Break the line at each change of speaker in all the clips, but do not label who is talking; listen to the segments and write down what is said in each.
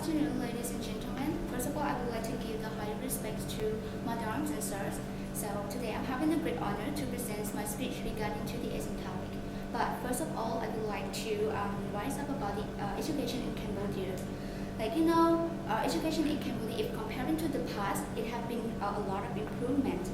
afternoon, ladies and gentlemen. First of all, I would like to give the high respect to madams and sirs. So today I'm having the great honor to present my speech regarding to the Asian topic. But first of all, I would like to rise up about the education in Cambodia. Education in Cambodia, if comparing to the past, it has been a lot of improvement.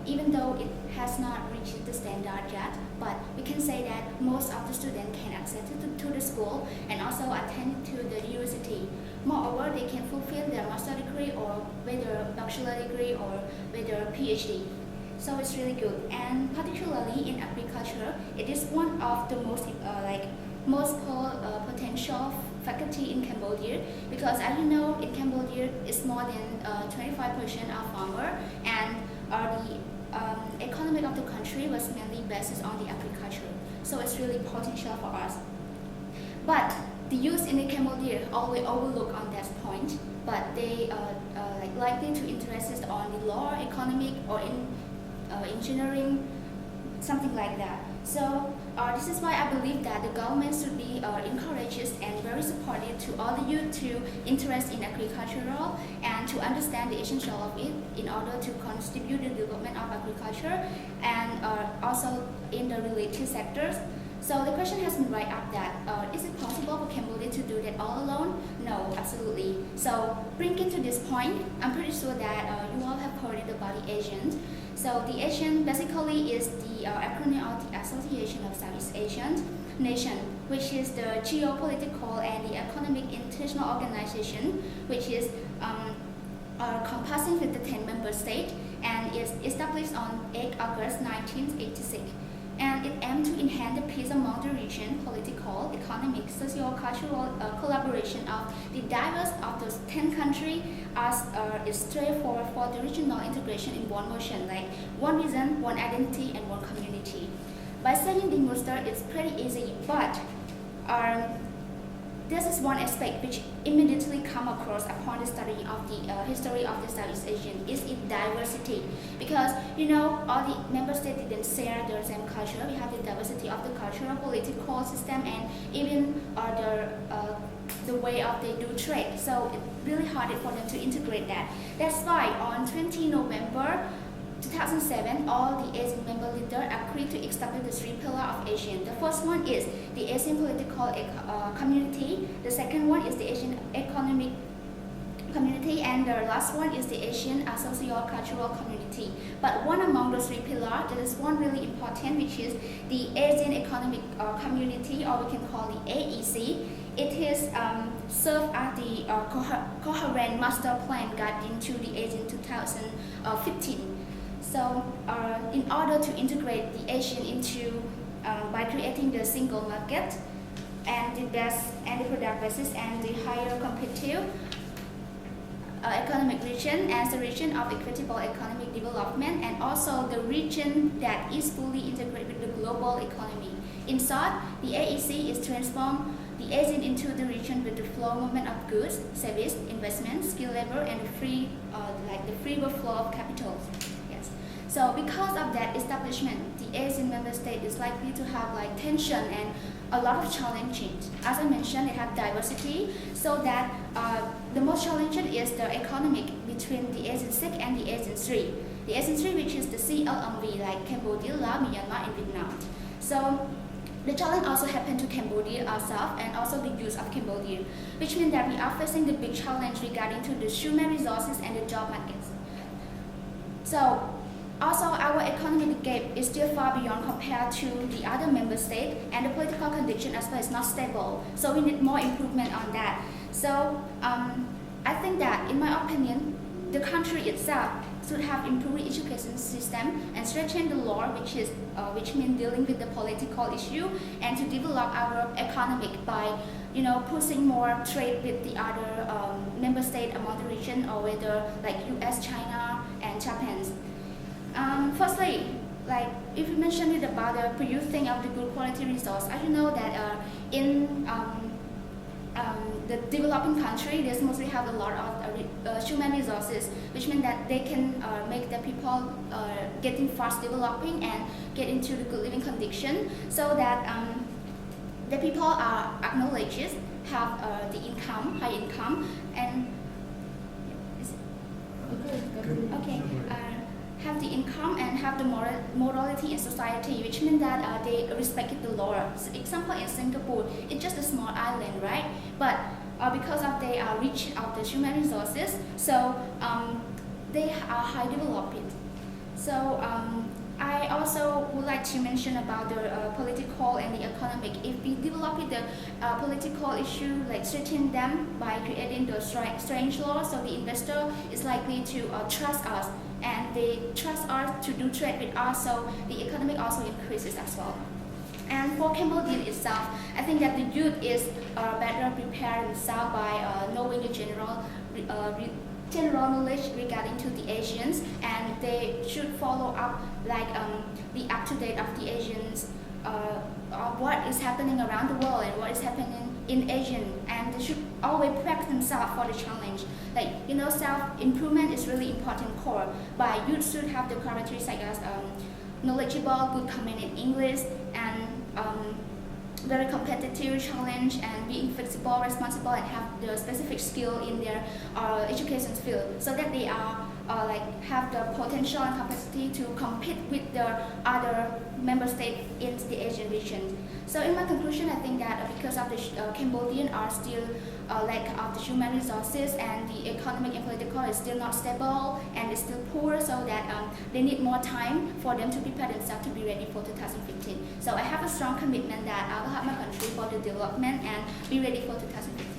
Even though it has not reached the standard yet, but we can say that most of the students can access to the school and also attend to the university. Moreover, they can fulfill their master degree or whether bachelor degree or whether PhD. So it's really good, and particularly in agriculture, it is one of the most potential faculty in Cambodia, because as you know, in Cambodia it's more than 25% of farmer, and the economy of the country was mainly based on the agriculture. So it's really potential for us. But the youth in Cambodia always overlook on that point, but they likely to interested on the law, economic, or in engineering, something like that. So this is why I believe that the government should be encouraged and very supportive to all the youth to interest in agricultural and to understand the essential of it in order to contribute the development of agriculture and also in the related sectors. So the question has been right up that is it possible for Cambodia to do that all alone? No, absolutely. So bringing to this point, I'm pretty sure that you all have heard about the ASEAN. So the ASEAN basically is the acronym of the Association of Southeast Asian Nations, which is the geopolitical and the economic international organization, which is compassing with the 10 member states and is established on 8 August 1986. And it aims to enhance the peace among the region, political, economic, socio-cultural collaboration of the diverse of those 10 countries as is straightforward for the regional integration in one motion, like one region, one identity, and one community. By saying the muster, it's pretty easy, but this is one aspect which immediately come across upon the study of the history of the Southeast Asian is its diversity. Because all the member states didn't share the same culture. We have the diversity of the cultural, political system, and even the way of they do trade. So it's really hard for them to integrate that. That's why on 20 November 2007, all the ASEAN member leaders agreed to establish the 3 pillars of ASEAN. The first one is the ASEAN political community, the second one is the ASEAN economic community, and the last one is the ASEAN socio-cultural community. But one among those 3 pillars, there is one really important, which is the ASEAN economic community, or we can call it AEC. It is served as the coherent master plan guiding to the ASEAN 2015. So in order to integrate the ASEAN into by creating the single market and the best and the product basis and the higher competitive economic region as the region of equitable economic development, and also the region that is fully integrated with the global economy. In short, the AEC is transform the ASEAN into the region with the flow movement of goods, service, investment, skilled labor, and the free flow of capital. So because of that establishment, the ASEAN member state is likely to have tension and a lot of challenges. As I mentioned, they have diversity, so that the most challenging is the economic between the ASEAN 6 and the ASEAN 3. The ASEAN 3, which is the CLMV, like Cambodia, Laos, Myanmar, and Vietnam. So the challenge also happened to Cambodia ourselves and also the youth of Cambodia, which means that we are facing the big challenge regarding to the human resources and the job markets. So also, our economic gap is still far beyond compared to the other member states, and the political condition as well is not stable. So we need more improvement on that. So I think that, in my opinion, the country itself should have improved education system and strengthen the law, which means dealing with the political issue, and to develop our economic by pushing more trade with the other member states among the region, or whether like US, China, and Japan. Firstly, if you mentioned it about the producing of the good quality resource, as you know that in the developing country, they mostly have a lot of human resources, which means that they can make the people getting fast developing and get into the good living condition, so that the people are acknowledged have the high income, and okay, have the income and have the morality in society, which means that they respect the law. So example, in Singapore, it's just a small island, right? But because of they are rich of the human resources, so they are high developed. So I also would like to mention about the political and the economic. If we develop the political issue, like strengthen them by creating the strange law, so the investor is likely to trust us, and they trust us to do trade with us, so the economic also increases as well. And for Cambodia itself, I think that the youth is better prepared themselves by knowing the general knowledge regarding to the Asians, and they should follow up like the up-to-date of the Asians, of what is happening around the world and what is happening in Asian, and they should always prep themselves for the challenge. Like, self-improvement is really important core, but youth should have the characteristics as knowledgeable, good command in English, and very competitive challenge, and being flexible, responsible, and have the specific skill in their education field, so that they are have the potential and capacity to compete with the other member states in the Asian region. So in my conclusion, I think that because of the Cambodian are still lack of the human resources, and the economic and political is still not stable and is still poor, so that they need more time for them to prepare themselves to be ready for 2015. So I have a strong commitment that I will help my country for the development and be ready for 2015.